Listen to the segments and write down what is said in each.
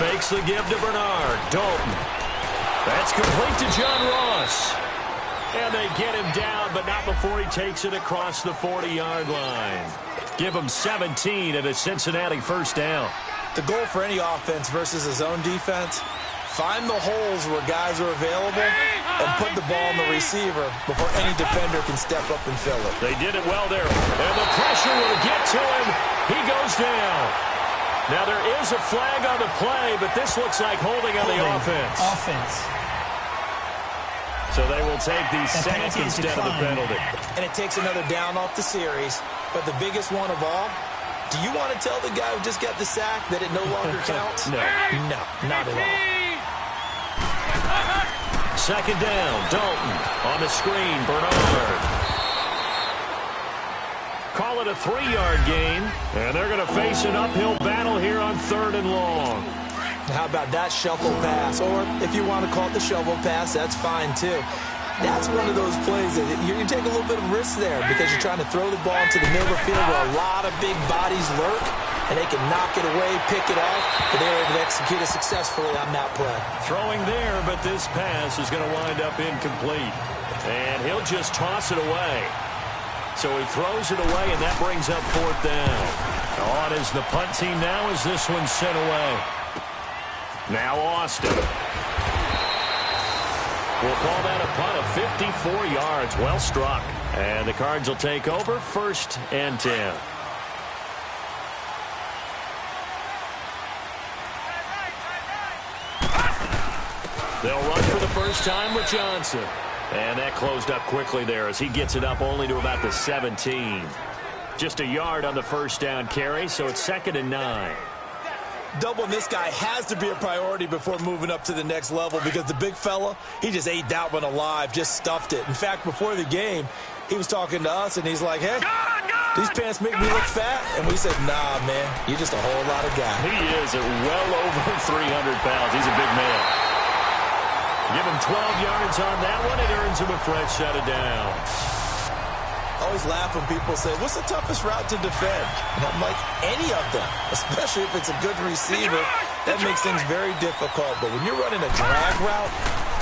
fakes the give to Bernard. Dalton. That's complete to John Ross. And they get him down, but not before he takes it across the 40-yard line. Give him 17 at a Cincinnati first down. The goal for any offense versus his own defense, find the holes where guys are available and put the ball on the receiver before any defender can step up and fill it. They did it well there. And the pressure will get to him. He goes down. Now there is a flag on the play, but this looks like holding on the offense. So they will take the sack instead of the penalty. And it takes another down off the series. But the biggest one of all, do you want to tell the guy who just got the sack that it no longer counts? No. No, not at all. Second down, Dalton on the screen, Bernard. Call it a 3-yard gain, and they're going to face an uphill battle here on 3rd and long. How about that shuffle pass? Or if you want to call it the shovel pass, that's fine too. That's one of those plays that you're going to take a little bit of risk there because you're trying to throw the ball into the middle of the field where a lot of big bodies lurk, and they can knock it away, pick it off, but they were able to execute it successfully on that play. Throwing there, but this pass is going to wind up incomplete. And he'll just toss it away. So he throws it away, and that brings up 4th down. On is the punt team now as this one's sent away. Now Austin. We'll call that a punt of 54 yards. Well struck. And the Cards will take over 1st and 10. They'll run for the first time with Johnson. And that closed up quickly there as he gets it up only to about the 17. Just a yard on the first down carry, so it's 2nd and 9. Doubling this guy has to be a priority before moving up to the next level because the big fella, he just ate that one alive, just stuffed it. In fact, before the game, he was talking to us, and he's like, hey, these pants make me look fat. And we said, nah, man, you're just a whole lot of guy. He is at well over 300 pounds. He's a big man. Give him 12 yards on that one. It earns him a fresh set of downs. I always laugh when people say, what's the toughest route to defend? And I'm like, any of them, especially if it's a good receiver. That makes things very difficult. But when you're running a drag route,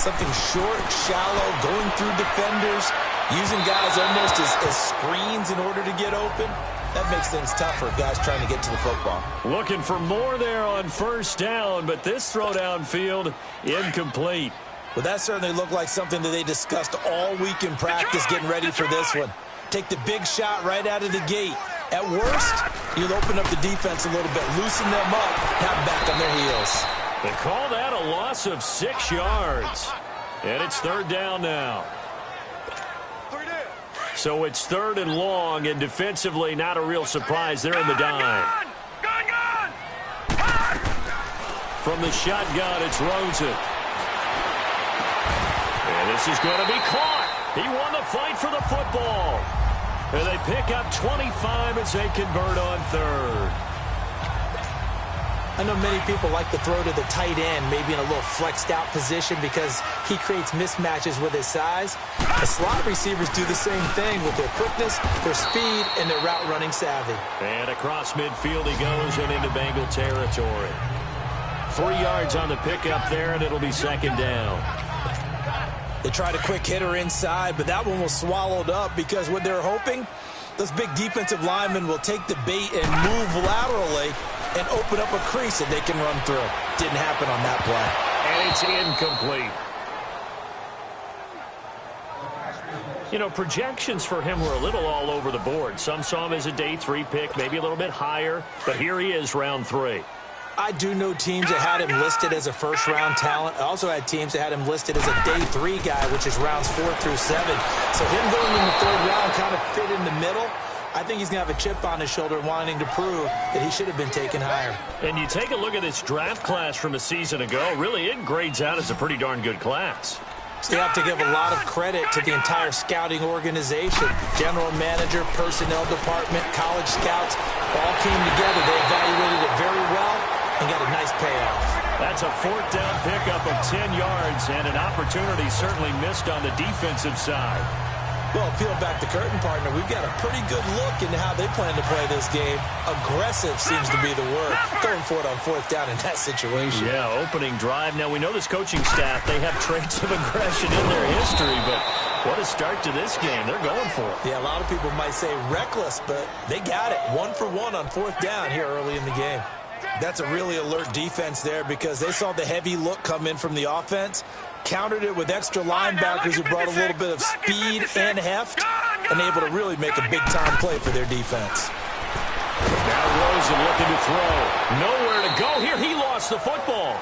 something short, shallow, going through defenders, using guys almost as screens in order to get open, that makes things tougher, guys trying to get to the football. Looking for more there on first down, but this throw downfield incomplete. Well, that certainly looked like something that they discussed all week in practice getting ready for this one. Take the big shot right out of the gate. At worst, you'll open up the defense a little bit, loosen them up, have them back on their heels. They call that a loss of 6 yards. And it's 3rd down now. So it's 3rd and long, and defensively not a real surprise. They're in the dime. From the shotgun, it's Rosen. And this is going to be caught. He won the fight for the football. And they pick up 25 as they convert on 3rd. I know many people like to throw to the tight end, maybe in a little flexed out position because he creates mismatches with his size. The slot receivers do the same thing with their quickness, their speed, and their route running savvy. And across midfield he goes and into Bengal territory. 3 yards on the pickup there, and it'll be 2nd down. They tried a quick hitter inside, but that one was swallowed up because what they're hoping, those big defensive linemen will take the bait and move laterally and open up a crease that they can run through. Didn't happen on that play. And it's incomplete. You know, projections for him were a little all over the board. Some saw him as a day 3 pick, maybe a little bit higher, but here he is, round 3. I do know teams that had him listed as a first-round talent. I also had teams that had him listed as a day 3 guy, which is rounds 4 through 7. So him going in the 3rd round kind of fit in the middle. I think he's going to have a chip on his shoulder wanting to prove that he should have been taken higher. And you take a look at this draft class from a season ago, really it grades out as a pretty darn good class. So you have to give a lot of credit to the entire scouting organization. General manager, personnel department, college scouts all came together. They evaluated it very well and got a nice payoff. That's a 4th down pickup of 10 yards and an opportunity certainly missed on the defensive side. Well, peel back the curtain, partner. We've got a pretty good look into how they plan to play this game. Aggressive seems to be the word. Going for it on fourth down in that situation. Yeah, opening drive. Now, we know this coaching staff, they have traits of aggression in their history, but what a start to this game. They're going for it. Yeah, a lot of people might say reckless, but they got it. 1 for 1 on fourth down here early in the game. That's a really alert defense there because they saw the heavy look come in from the offense, countered it with extra linebackers who brought a little bit of speed and heft, and able to really make a big-time play for their defense. Now Rosen looking to throw. Nowhere to go here. He lost the football.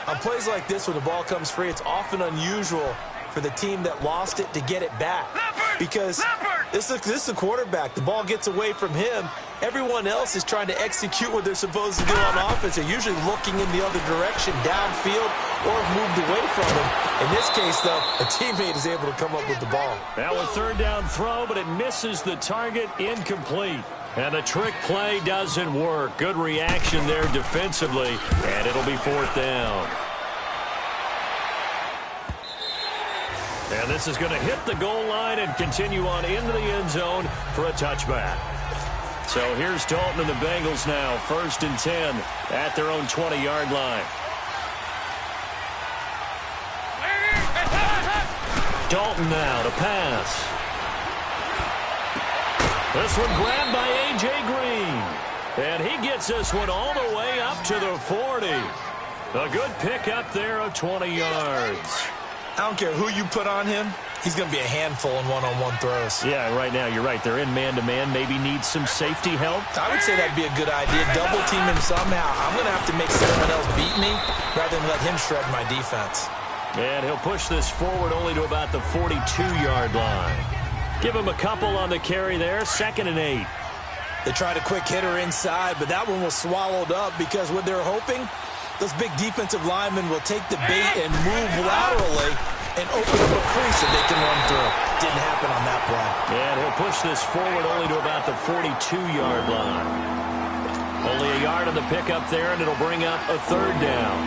On plays like this, when the ball comes free, it's often unusual for the team that lost it to get it back. Because this is the quarterback. The ball gets away from him. Everyone else is trying to execute what they're supposed to do on offense. They're usually looking in the other direction, downfield, or have moved away from him. In this case, though, a teammate is able to come up with the ball. Now a third down throw, but it misses the target, incomplete. And the trick play doesn't work. Good reaction there defensively, and it'll be fourth down. And this is going to hit the goal line and continue on into the end zone for a touchback. So here's Dalton and the Bengals now, 1st and 10 at their own 20-yard line. Dalton now to pass. This one grabbed by A.J. Green. And he gets this one all the way up to the 40. A good pickup there of 20 yards. I don't care who you put on him. He's going to be a handful in one-on-one throws. Yeah, right now, you're right. They're in man-to-man. Maybe needs some safety help. I would say that'd be a good idea. Double team him somehow. I'm going to have to make someone else beat me rather than let him shred my defense. And he'll push this forward only to about the 42-yard line. Give him a couple on the carry there. 2nd and 8. They tried a quick hitter inside, but that one was swallowed up because what they're hoping, those big defensive linemen will take the bait and move laterally and open up a crease that they can run through. Didn't happen on that play. And he'll push this forward only to about the 42-yard line. Only a yard on the pickup there, and it'll bring up a third down.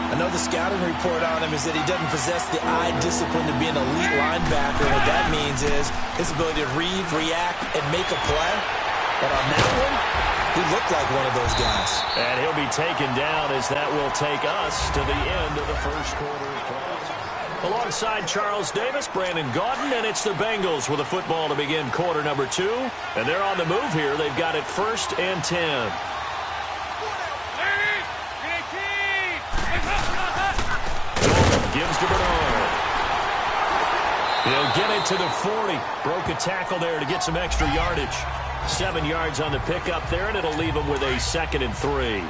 I know the scouting report on him is that he doesn't possess the eye discipline to be an elite linebacker. What that means is his ability to read, react, and make a play. But on that one, he looked like one of those guys. And he'll be taken down as that will take us to the end of the first quarter of play. Alongside Charles Davis, Brandon Gaudin, and it's the Bengals with a football to begin quarter number 2. And they're on the move here. They've got it 1st and 10. Gives to Bernard. He'll get it to the 40. Broke a tackle there to get some extra yardage. 7 yards on the pickup there, and it'll leave him with a 2nd and 3.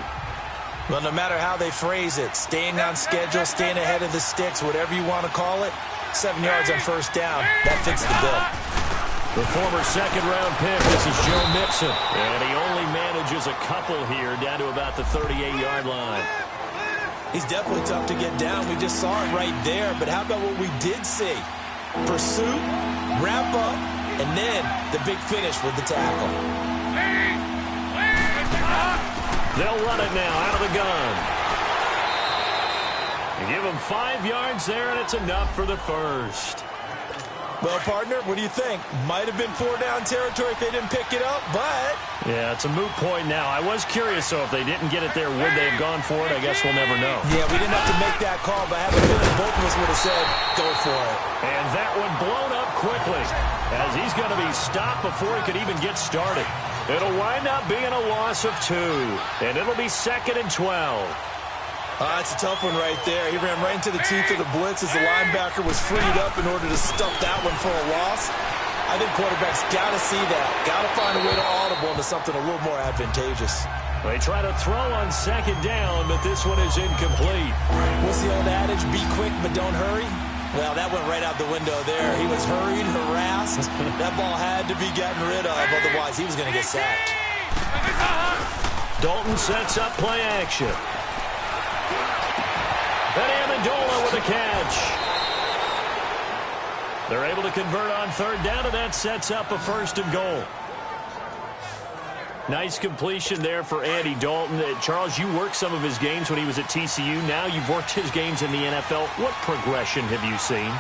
Well, no matter how they phrase it, staying on schedule, staying ahead of the sticks, whatever you want to call it, 7 yards on first down, that fits the bill. The former second-round pick, this is Joe Mixon. And he only manages a couple here down to about the 38-yard line. He's definitely tough to get down. We just saw it right there. But how about what we did see? Pursuit, wrap up, and then the big finish with the tackle. They'll run it now out of the gun. They give him 5 yards there, and it's enough for the first. Well, partner, what do you think? Might have been 4-down territory if they didn't pick it up, but... Yeah, it's a moot point now. I was curious, so if they didn't get it there, would they have gone for it? I guess we'll never know. Yeah, we didn't have to make that call, but I have a feeling both of us would have said, go for it. And that one blown up quickly, as he's going to be stopped before he could even get started. It'll wind up being a loss of 2, and it'll be 2nd and 12. That's a tough one right there. He ran right into the teeth of the blitz as the linebacker was freed up in order to stuff that one for a loss. I think quarterbacks got to see that. Got to find a way to audible into something a little more advantageous. They try to throw on 2nd down, but this one is incomplete. What's the old adage? Be quick, but don't hurry. Well, that went right out the window there. He was hurried, harassed. That ball had to be gotten rid of, otherwise he was going to get sacked. Dalton sets up play action. And Amendola with a catch. They're able to convert on 3rd down, and that sets up a 1st and goal. Nice completion there for Andy Dalton. Charles, you worked some of his games when he was at TCU. Now you've worked his games in the NFL. What progression have you seen?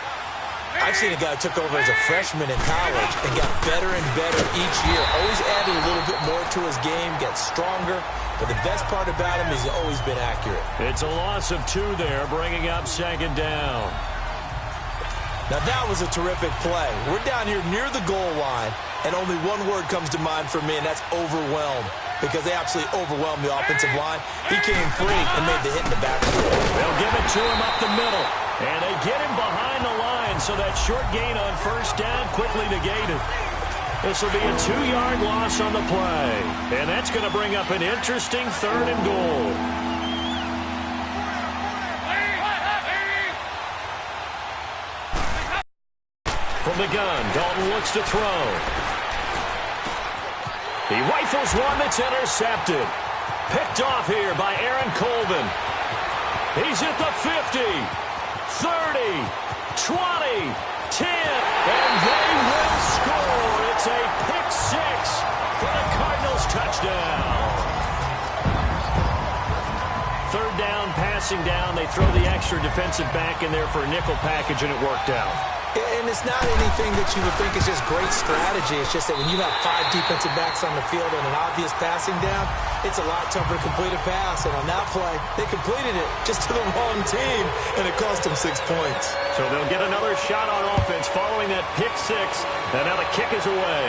I've seen a guy who took over as a freshman in college and got better and better each year. Always added a little bit more to his game, got stronger. But the best part about him is he's always been accurate. It's a loss of 2 there, bringing up 2nd down. Now that was a terrific play. We're down here near the goal line, and only one word comes to mind for me, and that's overwhelmed. Because they absolutely overwhelmed the offensive line. He came free and made the hit in the backfield. They'll give it to him up the middle. And they get him behind the line, so that short gain on 1st down quickly negated. This will be a 2-yard loss on the play. And that's going to bring up an interesting 3rd and goal. From the gun, Dalton looks to throw. He rifles one that's intercepted. Picked off here by Aaron Colvin. He's at the 50, 30, 20, 10, and they will score. It's a pick 6 for the Cardinals touchdown. 3rd down, passing down. They throw the extra defensive back in there for a nickel package, and it worked out. And it's not anything that you would think is just great strategy. It's just that when you have 5 defensive backs on the field and an obvious passing down, it's a lot tougher to complete a pass. And on that play, they completed it just to the wrong team, and it cost them 6 points. So they'll get another shot on offense following that pick 6, and now the kick is away.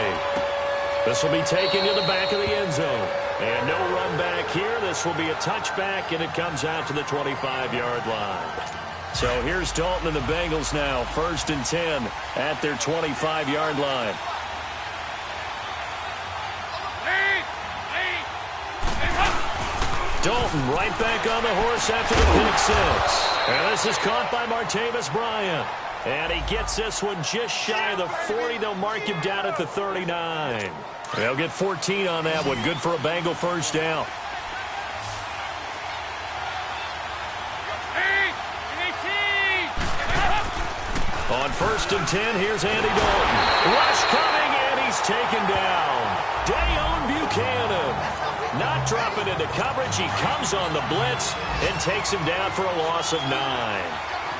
This will be taken to the back of the end zone. And no run back here. This will be a touchback, and it comes out to the 25-yard line. So here's Dalton and the Bengals now, 1st and 10 at their 25-yard line. Dalton right back on the horse after the pick 6. And this is caught by Martavis Bryant. And he gets this one just shy of the 40. They'll mark him down at the 39. They'll get 14 on that one. Good for a Bengal 1st down. On 1st and 10, here's Andy Dalton. Rush coming, and he's taken down. Dayon Buchanan not dropping into coverage. He comes on the blitz and takes him down for a loss of 9.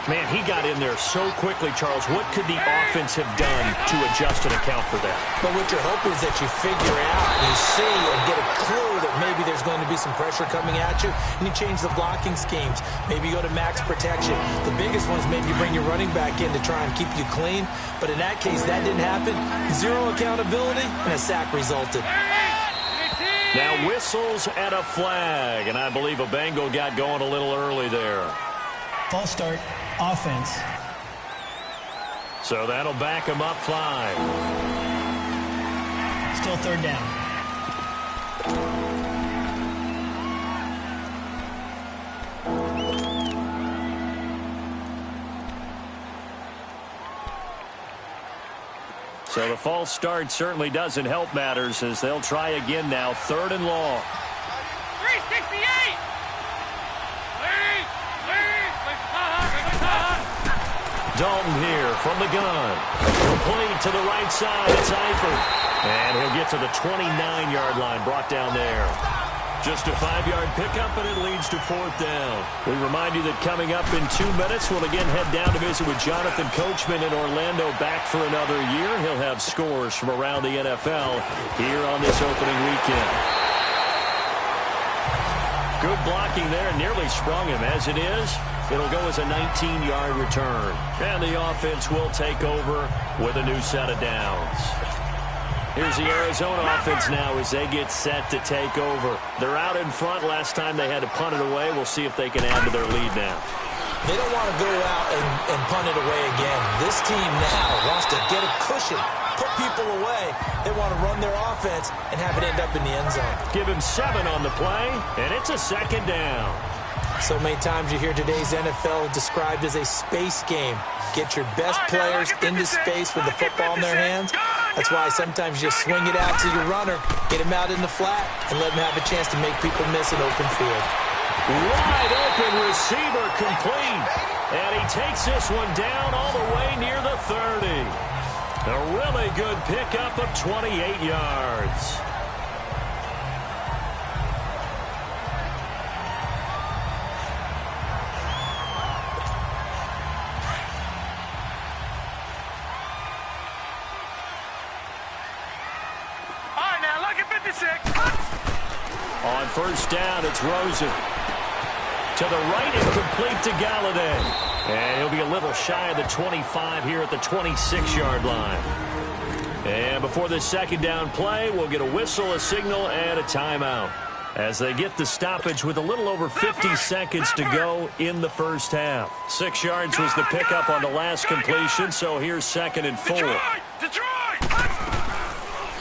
Man, he got in there so quickly, Charles. What could the offense have done to adjust and account for that? But what you're hoping is that you figure out, you see, and get a clue that maybe there's going to be some pressure coming at you, and you change the blocking schemes. Maybe you go to max protection. The biggest one is maybe you bring your running back in to try and keep you clean. But in that case, that didn't happen. 0 accountability, and a sack resulted. Now whistles and a flag, and I believe a Bengal got going a little early there. False start, offense. So that'll back him up 5. Still 3rd down. So the false start certainly doesn't help matters as they'll try again now. 3rd and long. 368. Dalton here from the gun. Complete to the right side. It's Eifert. And he'll get to the 29-yard line. Brought down there. Just a 5-yard pickup, and it leads to 4th down. We remind you that coming up in 2 minutes, we'll again head down to visit with Jonathan Coachman in Orlando, back for another year. He'll have scores from around the NFL here on this opening weekend. Good blocking there, nearly sprung him. As it is, it'll go as a 19-yard return. And the offense will take over with a new set of downs. Here's the Arizona offense now as they get set to take over. They're out in front. Last time they had to punt it away. We'll see if they can add to their lead now. They don't want to go out and punt it away again. This team now wants to get a cushion, put people away. They want to run their offense and have it end up in the end zone. Give him 7 on the play, and it's a 2nd down. So many times you hear today's NFL described as a space game. Get your best players into space with the football in their hands. That's why sometimes you just swing it out to your runner, get him out in the flat, and let him have a chance to make people miss an open field. Wide open receiver complete. And he takes this one down all the way near the 30. A really good pickup of 28 yards. On first down, it's Rosen. To the right and complete to Galladay. And he'll be a little shy of the 25 here at the 26-yard line. And before this second down play, we'll get a whistle, a signal, and a timeout as they get the stoppage with a little over 50 seconds to go in the first half. 6 yards was the pickup on the last completion, so here's 2nd and 4.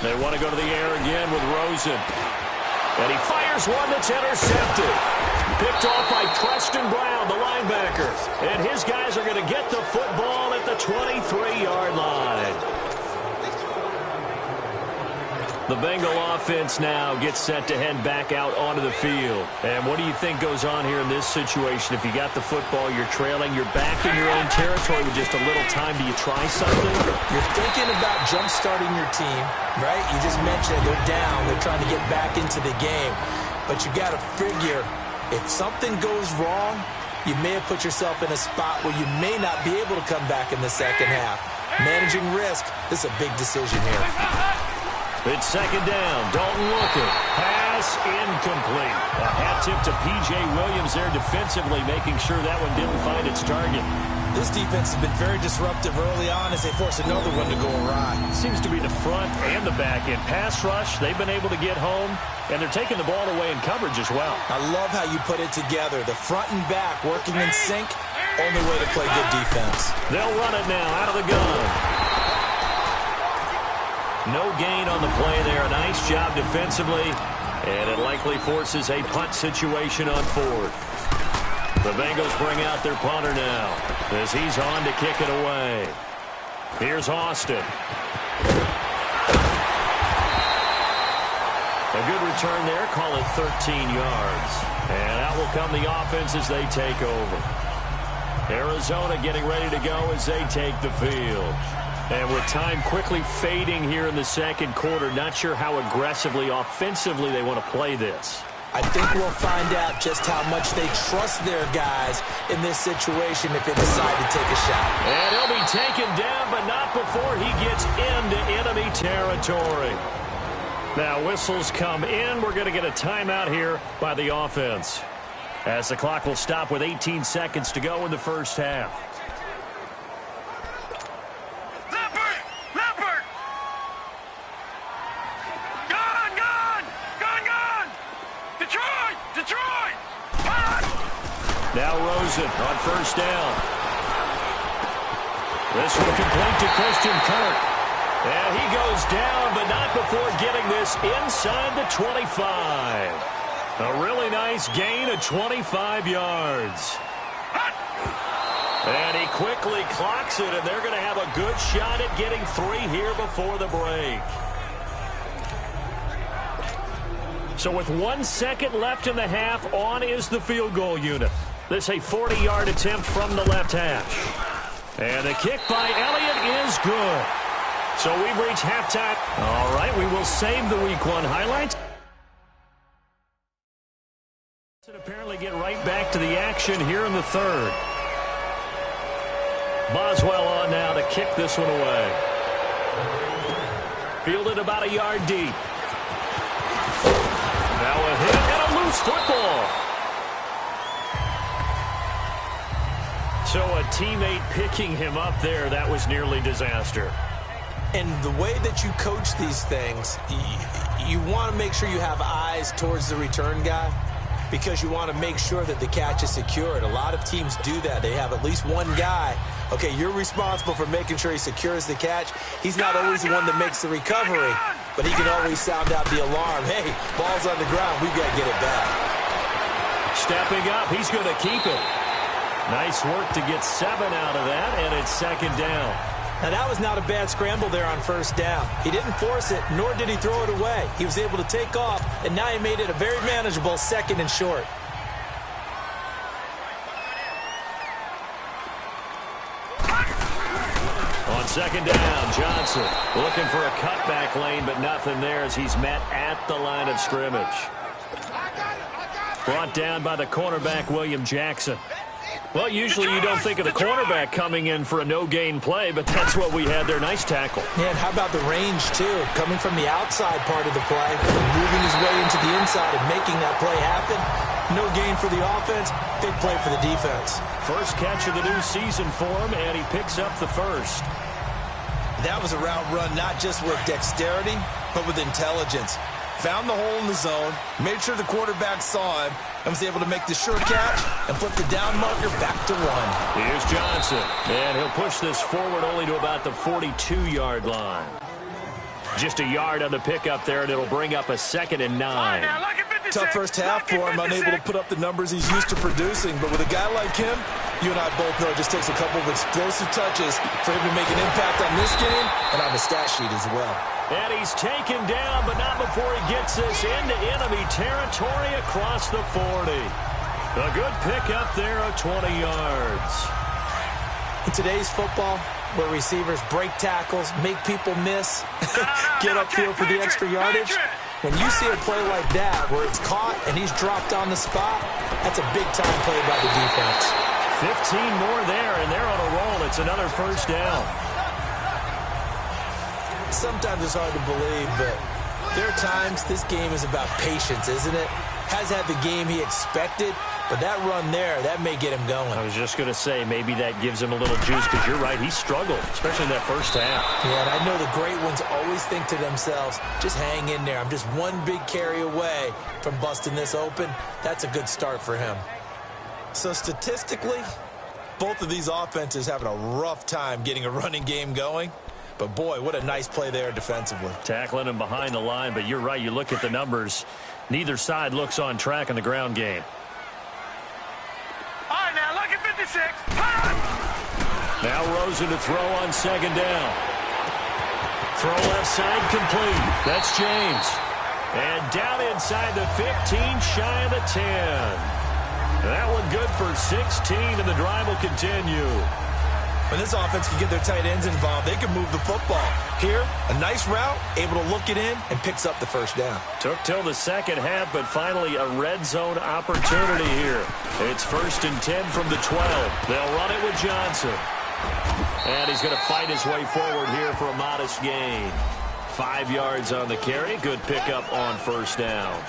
They want to go to the air again with Rosen. And he fires one that's intercepted. Picked off by Preston Brown, the linebacker. And his guys are going to get the football at the 23-yard line. The Bengal offense now gets set to head back out onto the field. And what do you think goes on here in this situation? If you got the football, you're trailing, you're back in your own territory with just a little time. Do you try something? You're thinking about jump-starting your team, right? You just mentioned they're down. They're trying to get back into the game. But you got to figure, if something goes wrong, you may have put yourself in a spot where you may not be able to come back in the second half. Managing risk, this is a big decision here. It's 2nd down. Dalton looking. Pass incomplete. A hat tip to P.J. Williams there defensively, making sure that one didn't find its target. This defense has been very disruptive early on as they force another one to go awry. Seems to be the front and the back end. Pass rush, they've been able to get home, and they're taking the ball away in coverage as well. I love how you put it together. The front and back working in sync. Only way to play good defense. They'll run it now out of the gun. No gain on the play there. Nice job defensively. And it likely forces a punt situation on 4th. The Bengals bring out their punter now as he's on to kick it away. Here's Austin. A good return there. Call it 13 yards. And out will come the offense as they take over. Arizona getting ready to go as they take the field. And with time quickly fading here in the second quarter, not sure how aggressively, offensively they want to play this. I think we'll find out just how much they trust their guys in this situation if they decide to take a shot. And he'll be taken down, but not before he gets into enemy territory. Now whistles come in. We're going to get a timeout here by the offense, as the clock will stop with 18 seconds to go in the first half. Now Rosen on first down. This one complete to Christian Kirk. And he goes down, but not before getting this inside the 25. A really nice gain of 25 yards. And he quickly clocks it, and they're going to have a good shot at getting 3 here before the break. So with 1 second left in the half, on is the field goal unit. This a 40-yard attempt from the left hash. And the kick by Elliott is good. So we've reached halftime. All right, we will save the Week 1 highlights. And apparently get right back to the action here in the third. Boswell on now to kick this one away. Fielded about a yard deep. Now a hit and a loose football. So a teammate picking him up there, that was nearly disaster. And the way that you coach these things, you want to make sure you have eyes towards the return guy because you want to make sure that the catch is secured. A lot of teams do that. They have at least one guy. Okay, you're responsible for making sure he secures the catch. He's not always the one that makes the recovery, but he can always sound out the alarm. Hey, ball's on the ground. We've got to get it back. Stepping up, he's going to keep it. Nice work to get 7 out of that, and it's 2nd down. Now, that was not a bad scramble there on first down. He didn't force it, nor did he throw it away. He was able to take off, and now he made it a very manageable 2nd and short. On 2nd down, Johnson looking for a cutback lane, but nothing there as he's met at the line of scrimmage. Brought down by the cornerback, William Jackson. Well, usually you don't think of the cornerback coming in for a no-gain play, but that's what we had there. Nice tackle. Yeah, and how about the range, too? Coming from the outside part of the play, moving his way into the inside and making that play happen. No gain for the offense, big play for the defense. First catch of the new season for him, and he picks up the first. That was a route run not just with dexterity, but with intelligence. Found the hole in the zone, made sure the quarterback saw him, and was able to make the sure catch and flip the down marker back to one. Here's Johnson, and he'll push this forward only to about the 42-yard line. Just a yard on the pickup there, and it'll bring up a 2nd and 9. Tough first half for him, unable to put up the numbers he's used to producing. But with a guy like him, you and I both know it just takes a couple of explosive touches for him to make an impact on this game and on the stat sheet as well. And he's taken down, but not before he gets this into enemy territory across the 40. A good pickup there of 20 yards. In today's football, where receivers break tackles, make people miss, get upfield for the extra yardage, when you see a play like that where it's caught and he's dropped on the spot, that's a big-time play by the defense. 15 more there, and they're on a roll. It's another first down. Sometimes it's hard to believe, but there are times this game is about patience, isn't it? Has had the game he expected, but that run there, that may get him going. I was just going to say, maybe that gives him a little juice, because you're right, he struggled, especially in that first half. Yeah, and I know the great ones always think to themselves, just hang in there. I'm just one big carry away from busting this open. That's a good start for him. So statistically, both of these offenses having a rough time getting a running game going. But, boy, what a nice play there defensively. Tackling him behind the line, but you're right. You look at the numbers. Neither side looks on track in the ground game. All right, now, look at 56. Now Rosen to throw on 2nd down. Throw left side complete. That's James. And down inside the 15, shy of the 10. That one good for 16, and the drive will continue. When this offense can get their tight ends involved, they can move the football. Here, a nice route, able to look it in, and picks up the first down. Took till the second half, but finally a red zone opportunity here. It's 1st and 10 from the 12. They'll run it with Johnson. And he's going to fight his way forward here for a modest gain. 5 yards on the carry. Good pickup on first down.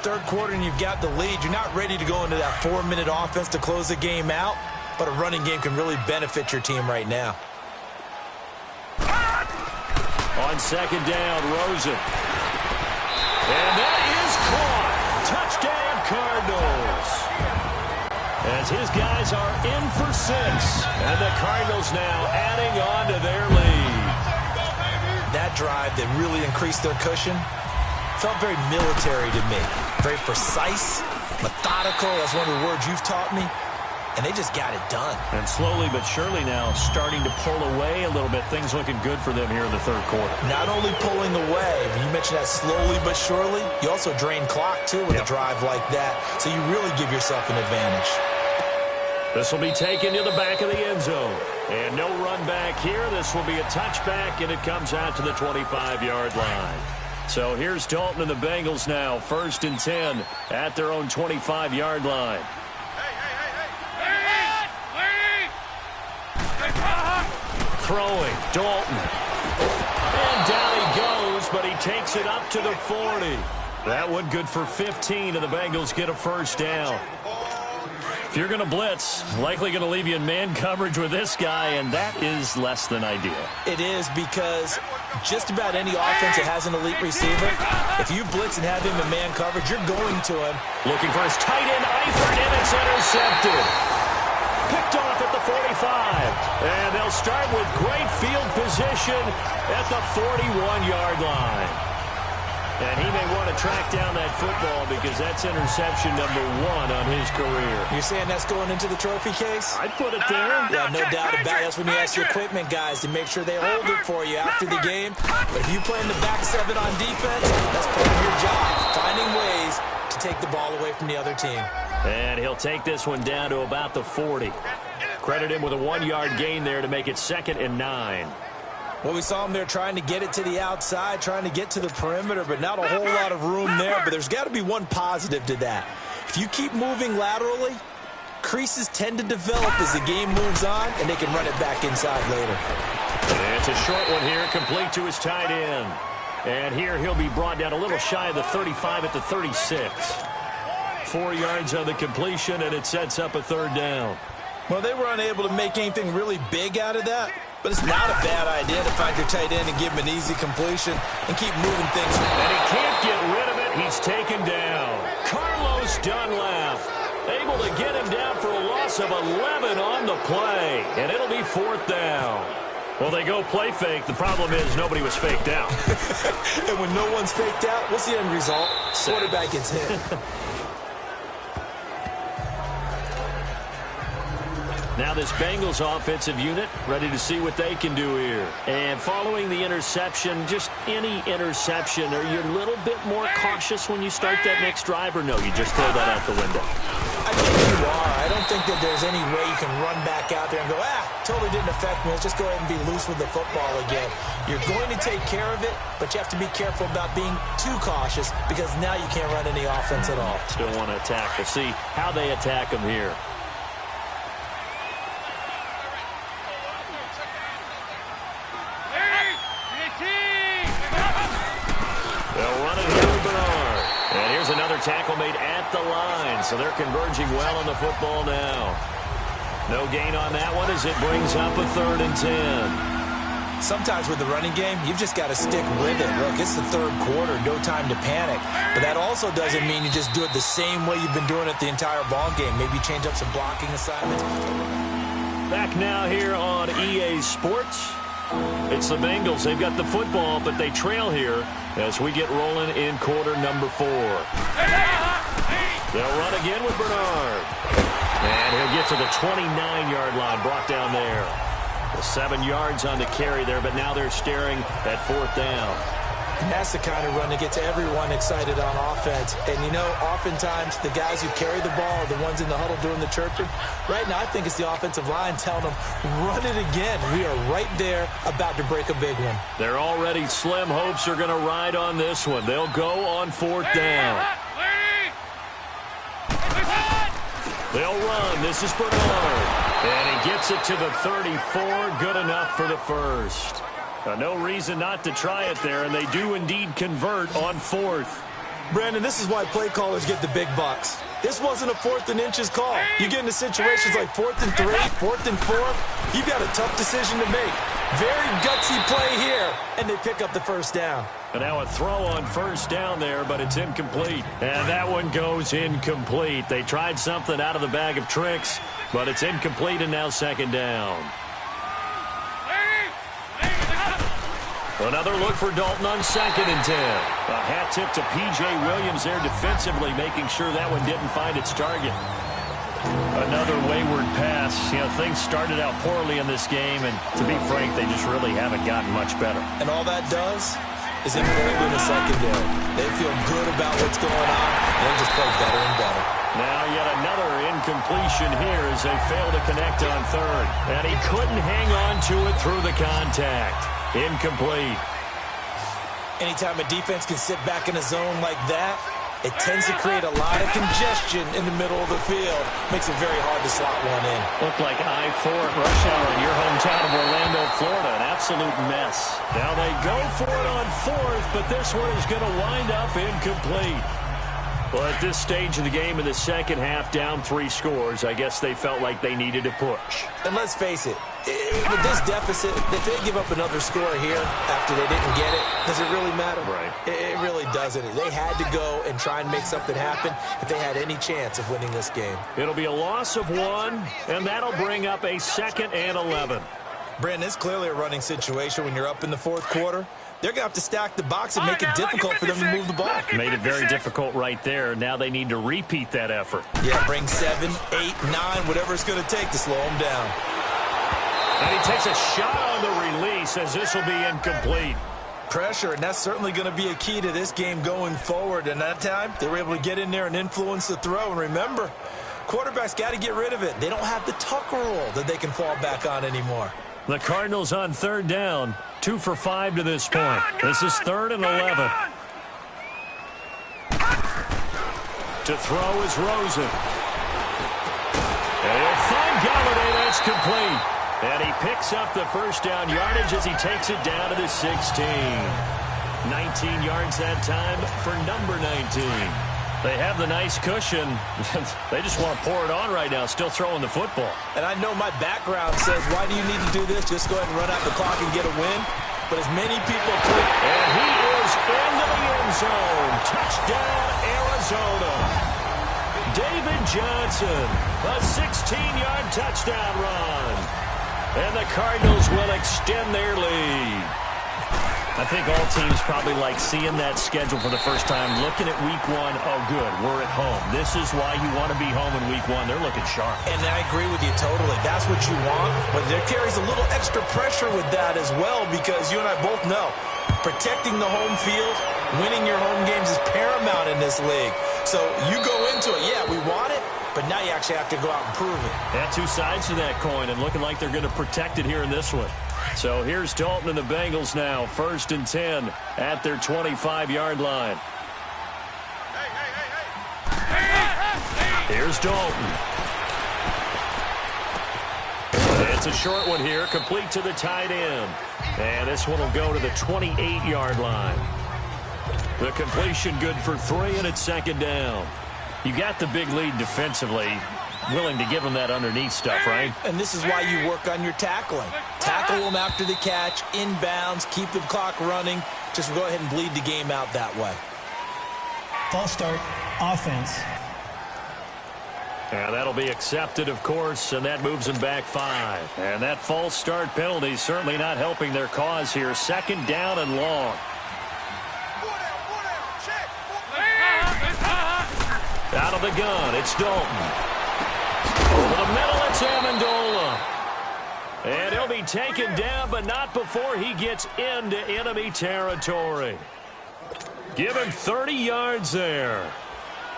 Third quarter, and you've got the lead. You're not ready to go into that 4-minute offense to close the game out. But a running game can really benefit your team right now. On 2nd down, Rosen. And that is caught. Touchdown, Cardinals. As his guys are in for 6. And the Cardinals now adding on to their lead. That drive that really increased their cushion felt very military to me. Very precise, methodical. That's one of the words you've taught me. And they just got it done. And slowly but surely now starting to pull away a little bit. Things looking good for them here in the third quarter. Not only pulling away, but you mentioned that slowly but surely. You also drain clock, too, with a drive like that. So you really give yourself an advantage. This will be taken to the back of the end zone. And no run back here. This will be a touchback, and it comes out to the 25-yard line. So here's Dalton and the Bengals now. 1st and 10 at their own 25-yard line. Throwing, Dalton. And down he goes, but he takes it up to the 40. That one good for 15, and the Bengals get a first down. If you're going to blitz, likely going to leave you in man coverage with this guy, and that is less than ideal. It is, because just about any offense that has an elite receiver, if you blitz and have him in man coverage, you're going to him. Looking for his tight end, Eifert, and it's intercepted. Picked off at the 45. And they'll start with great field position at the 41-yard line. And he may want to track down that football because that's interception number 1 on his career. You're saying that's going into the trophy case? I'd put it there. Yeah, no doubt about it. That's when you ask your equipment guys to make sure they hold it for you after the game. But if you play in the back 7 on defense, that's part of your job, finding ways to take the ball away from the other team. And he'll take this one down to about the 40. Credit him with a 1-yard gain there to make it 2nd and 9. Well, we saw him there trying to get it to the outside, trying to get to the perimeter, but not a whole lot of room there. But there's got to be one positive to that. If you keep moving laterally, Creases tend to develop as the game moves on, and they can run it back inside later. And it's a short one here, complete to his tight end. And here he'll be brought down a little shy of the 35 at the 36. 4 yards on the completion, and it sets up a third down. Well, they were unable to make anything really big out of that, but it's not a bad idea to find your tight end and give him an easy completion and keep moving things. And he can't get rid of it. He's taken down. Carlos Dunlap able to get him down for a loss of 11 on the play, and it'll be fourth down. Well, they go play fake. The problem is nobody was faked out. And when no one's faked out, what's the end result? Quarterback gets hit. Now this Bengals offensive unit ready to see what they can do here. And following the interception, just any interception, are you a little bit more cautious when you start that next drive, or no, you just throw that out the window? I think you are. I don't think that there's any way you can run back out there and go, totally didn't affect me. Let's just go ahead and be loose with the football again. You're going to take care of it, but you have to be careful about being too cautious because now you can't run any offense at all. Still want to attack. We'll see how they attack them here. They'll run it here with Bernard. And here's another tackle made at the line, so they're converging well on the football now. No gain on that one as it brings up a 3rd and 10. Sometimes with the running game, you've just got to stick with it. Look, it's the third quarter, no time to panic. But that also doesn't mean you just do it the same way you've been doing it the entire ball game. Maybe change up some blocking assignments. Back now here on EA Sports. It's the Bengals. They've got the football, but they trail here as we get rolling in quarter number 4. They'll run again with Bernard. And he'll get to the 29-yard line, brought down there. Well, 7 yards on the carry there, but now they're staring at 4th down. And that's the kind of run that gets everyone excited on offense. And, you know, oftentimes the guys who carry the ball are the ones in the huddle doing the chirping. Right now, I think it's the offensive line telling them, run it again. We are right there about to break a big one. They're already slim hopes are going to ride on this one. They'll go on 4th down. They'll run. This is Bernard. And he gets it to the 34. Good enough for the first. No reason not to try it there, and they do indeed convert on 4th. Brandon, this is why play callers get the big bucks. This wasn't a 4th and inches call. You get into situations like 4th and 3, 4th and 4. You've got a tough decision to make. Very gutsy play here, and they pick up the first down. And now a throw on 1st down there, but it's incomplete. And that one goes incomplete. They tried something out of the bag of tricks, but it's incomplete, and now 2nd down. Another look for Dalton on 2nd and 10. A hat tip to P.J. Williams there defensively, making sure that one didn't find its target. Another wayward pass. You know, things started out poorly in this game, and to be frank, they just really haven't gotten much better. And all that does is embolden the secondary. They feel good about what's going on, and they just play better and better. Now yet another incompletion here as they fail to connect on 3rd. And he couldn't hang on to it through the contact. Incomplete. Anytime a defense can sit back in a zone like that, it tends to create a lot of congestion in the middle of the field. Makes it very hard to slot one in. Looked like I-4 at rush hour in your hometown of Orlando, Florida. An absolute mess. Now they go for it on 4th, but this one is going to wind up incomplete. Well, at this stage of the game in the second half, down 3 scores, I guess they felt like they needed to push. And let's face it, with this deficit, if they give up another score here after they didn't get it, does it really matter? Right. It really doesn't. They had to go and try and make something happen if they had any chance of winning this game. It'll be a loss of 1, and that'll bring up a 2nd and 11. Brandon, it's clearly a running situation when you're up in the 4th quarter. They're going to have to stack the box and make it difficult for them to move the ball. Made it very difficult right there. Now they need to repeat that effort. Yeah, bring 7, 8, 9, whatever it's going to take to slow them down. And he takes a shot on the release as this will be incomplete. Pressure, and that's certainly going to be a key to this game going forward. And that time, they were able to get in there and influence the throw. And remember, quarterbacks got to get rid of it. They don't have the Tucker rule that they can fall back on anymore. The Cardinals on 3rd down. 2 for 5 to this point. This is 3rd and 11. To throw is Rosen. It's complete. And he picks up the first down yardage as he takes it down to the 16. 19 yards that time for number 19. They have the nice cushion. They just want to pour it on right now, still throwing the football. And I know my background says, why do you need to do this? Just go ahead and run out the clock and get a win. But as many people think... And he is into the end zone. Touchdown, Arizona. David Johnson, a 16-yard touchdown run. And the Cardinals will extend their lead. I think all teams probably like seeing that schedule for the first time, looking at week one. Oh, good, we're at home. This is why you want to be home in week one. They're looking sharp. And I agree with you totally. That's what you want. But there carries a little extra pressure with that as well, because you and I both know protecting the home field, winning your home games is paramount in this league. So you go into it, yeah, we want it, but now you actually have to go out and prove it. Yeah, two sides to that coin, and looking like they're going to protect it here in this one. So here's Dalton and the Bengals now, 1st and 10 at their 25-yard line. Here's Dalton. It's a short one here, complete to the tight end. And this one will go to the 28-yard line. The completion good for 3, and it's 2nd down. You got the big lead defensively. Willing to give them that underneath stuff, right? And this is why you work on your tackling. Tackle them after the catch, inbounds, keep the clock running. Just go ahead and bleed the game out that way. False start, offense. And that'll be accepted, of course, and that moves them back 5. And that false start penalty certainly not helping their cause here. 2nd down and long. Out of the gun, it's Dalton. Over the middle, it's Amendola. And he'll be taken down, but not before he gets into enemy territory. Give him 30 yards there.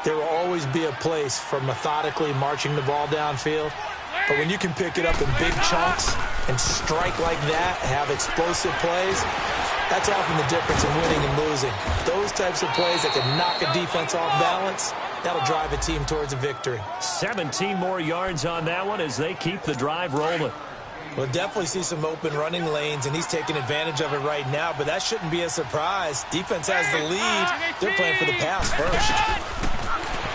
There will always be a place for methodically marching the ball downfield. But when you can pick it up in big chunks and strike like that, have explosive plays, that's often the difference in winning and losing. Those types of plays that can knock a defense off balance, that'll drive a team towards a victory. 17 more yards on that one as they keep the drive rolling. We'll definitely see some open running lanes, and he's taking advantage of it right now, but that shouldn't be a surprise. Defense has the lead. They're playing for the pass first.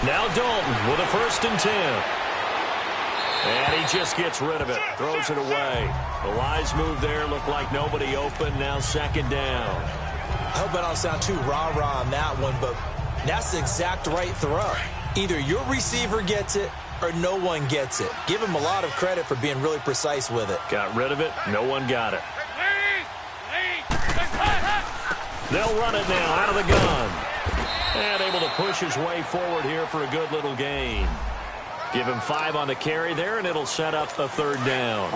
Now Dalton with a 1st and 10. And he just gets rid of it, throws it away. The wise move there, looked like nobody open, now 2nd down. I hope I don't sound too rah-rah on that one, but that's the exact right throw. Either your receiver gets it or no one gets it. Give him a lot of credit for being really precise with it. Got rid of it, no one got it. They'll run it now out of the gun. And able to push his way forward here for a good little gain. Give him 5 on the carry there, and it'll set up a 3rd down.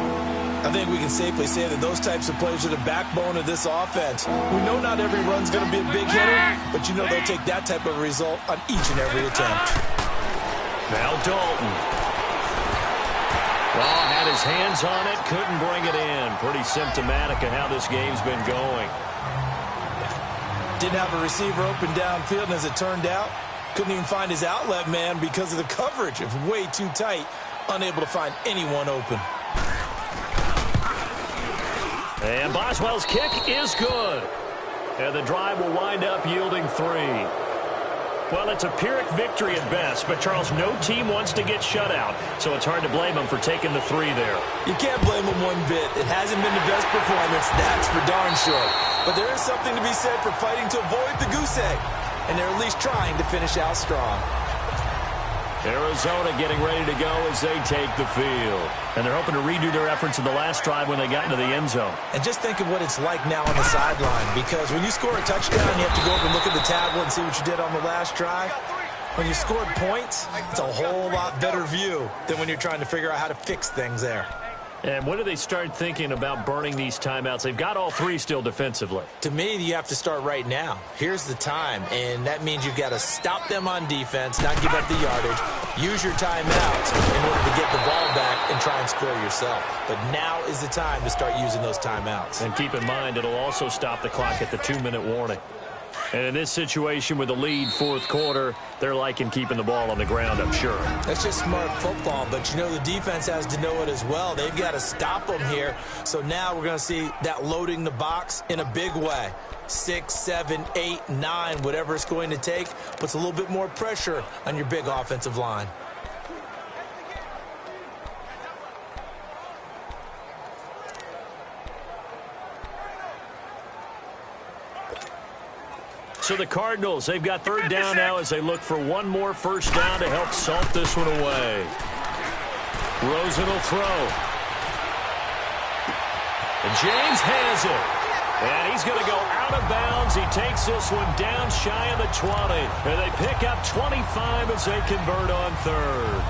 I think we can safely say that those types of plays are the backbone of this offense. We know not every run's going to be a big hitter, but you know they'll take that type of result on each and every attempt. Now Dalton. Well, had his hands on it, couldn't bring it in. Pretty symptomatic of how this game's been going. Didn't have a receiver open downfield, and as it turned out, couldn't even find his outlet man because of the coverage. It was way too tight, unable to find anyone open. And Boswell's kick is good. And the drive will wind up yielding 3. Well, it's a Pyrrhic victory at best, but Charles, no team wants to get shut out, so it's hard to blame them for taking the 3 there. You can't blame them one bit. It hasn't been the best performance, that's for darn sure. But there is something to be said for fighting to avoid the goose egg, and they're at least trying to finish out strong. Arizona getting ready to go as they take the field. And they're hoping to redo their efforts in the last drive when they got into the end zone. And just think of what it's like now on the sideline, because when you score a touchdown, you have to go over and look at the tablet and see what you did on the last drive. When you scored points, it's a whole lot better view than when you're trying to figure out how to fix things there. And when do they start thinking about burning these timeouts? They've got all 3 still defensively. To me, you have to start right now. Here's the time, and that means you've got to stop them on defense, not give up the yardage, use your timeouts in order to get the ball back and try and score yourself. But now is the time to start using those timeouts. And keep in mind, it'll also stop the clock at the 2-minute warning. And in this situation with the lead fourth quarter, they're liking keeping the ball on the ground, I'm sure. That's just smart football, but you know the defense has to know it as well. They've got to stop them here. So now we're going to see that loading the box in a big way. 6, 7, 8, 9, whatever it's going to take, puts a little bit more pressure on your big offensive line. So the Cardinals, they've got third down now as they look for one more first down to help salt this one away. Rosen will throw. And James has it. And he's going to go out of bounds. He takes this one down shy of the 20. And they pick up 25 as they convert on third.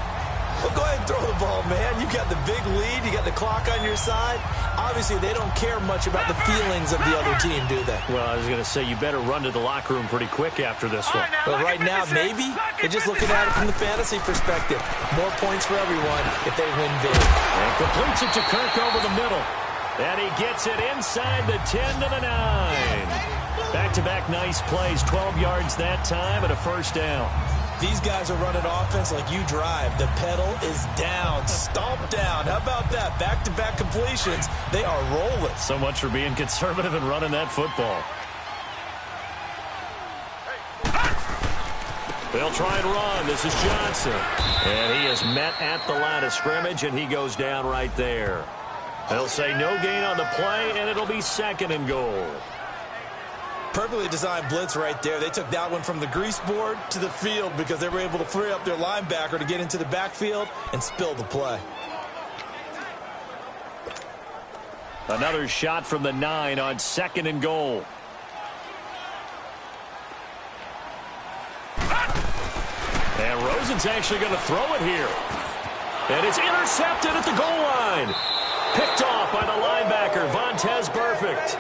Well, go ahead and throw the ball, man. You got the big lead. You got the clock on your side. Obviously, they don't care much about the feelings of the other team, do they? Well, I was going to say, you better run to the locker room pretty quick after this one. But right now, maybe they're just looking at it from the fantasy perspective. More points for everyone if they win big. And completes it to Kirk over the middle. And he gets it inside the 10 to the 9. Back-to-back nice plays. 12 yards that time and a first down. These guys are running offense like you drive. The pedal is down, stomp down. How about that? Back-to-back completions. They are rolling. So much for being conservative and running that football. They'll try and run. This is Johnson. And he is met at the line of scrimmage, and he goes down right there. They'll say no gain on the play, and it'll be second and goal. Perfectly designed blitz right there. They took that one from the grease board to the field because they were able to free up their linebacker to get into the backfield and spill the play. Another shot from the 9 on second and goal. And Rosen's actually going to throw it here. And it's intercepted at the goal line. Picked off by the linebacker, Vontaze Burfict.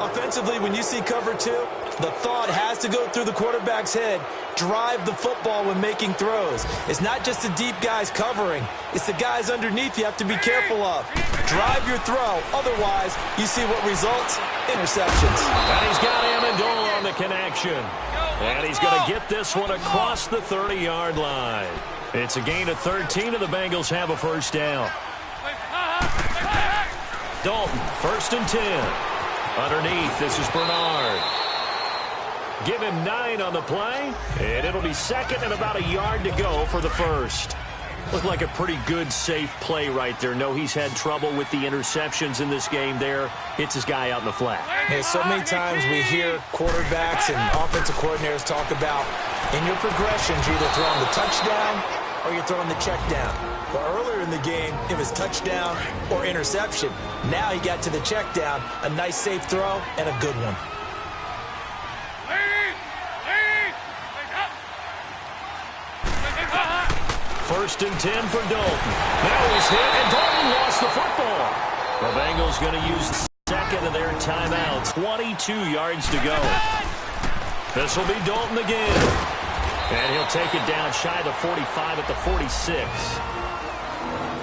Offensively, when you see cover 2, the thought has to go through the quarterback's head. Drive the football when making throws. It's not just the deep guys covering. It's the guys underneath you have to be careful of. Drive your throw. Otherwise, you see what results? Interceptions. And he's got Amendola on the connection. And he's going to get this one across the 30-yard line. It's a gain of 13, and the Bengals have a first down. Dalton, 1st and 10. Underneath, this is Bernard. Give him 9 on the play, and it'll be second and about a yard to go for the first. Looked like a pretty good, safe play right there. No, he's had trouble with the interceptions in this game there. Hits his guy out in the flat. Hey, so many times we hear quarterbacks and offensive coordinators talk about in your progressions, you're either throwing the touchdown or you're throwing the check down. But earlier in the game, it was touchdown or interception. Now he got to the check down, a nice safe throw, and a good one. First and 10 for Dalton. Now he's hit, and Dalton lost the football. The Bengals going to use the second of their timeouts. 22 yards to go. This will be Dalton again. And he'll take it down shy of the 45 at the 46.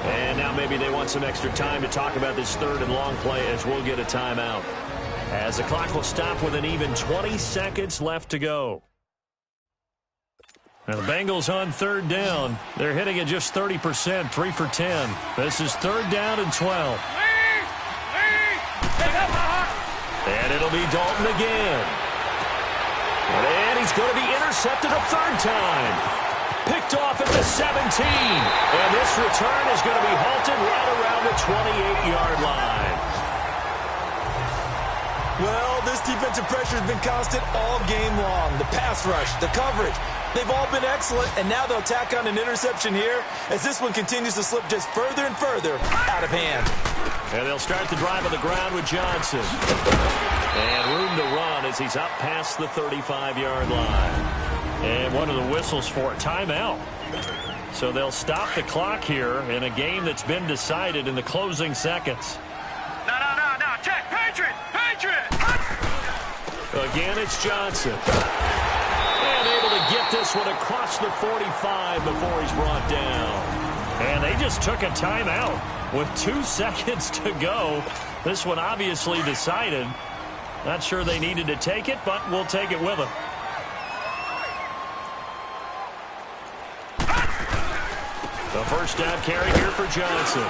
And now maybe they want some extra time to talk about this third and long play as we'll get a timeout. As the clock will stop with an even 20 seconds left to go. Now the Bengals on third down. They're hitting it just 30%, 3 for 10. This is third down and 12. And it'll be Dalton again. And he's going to be intercepted a third time. Picked off at the 17. And this return is going to be halted right around the 28-yard line. Well, this defensive pressure has been constant all game long. The pass rush, the coverage, they've all been excellent, and now they'll tack on an interception here as this one continues to slip just further and further out of hand. And they'll start the drive on the ground with Johnson. And room to run as he's up past the 35-yard line. And one of the whistles for a timeout. So they'll stop the clock here in a game that's been decided in the closing seconds. No. Check. Patriot. Again, it's Johnson. And able to get this one across the 45 before he's brought down. And they just took a timeout with 2 seconds to go. This one obviously decided. Not sure they needed to take it, but we'll take it with them. The first down carry here for Johnson.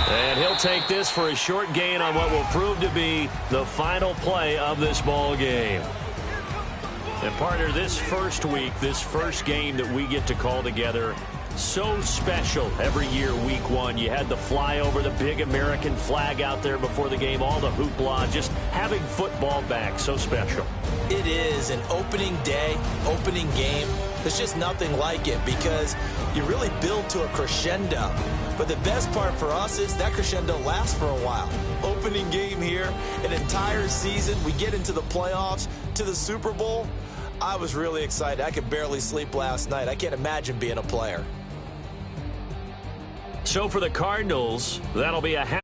And he'll take this for a short gain on what will prove to be the final play of this ball game. And partner, this first week, this first game that we get to call together, so special every year, week one. You had the flyover, the big American flag out there before the game, all the hoopla, just having football back, so special. It is an opening day, opening game. There's just nothing like it because you really build to a crescendo. But the best part for us is that crescendo lasts for a while. Opening game here, an entire season. We get into the playoffs, to the Super Bowl. I was really excited. I could barely sleep last night. I can't imagine being a player. So for the Cardinals, that'll be a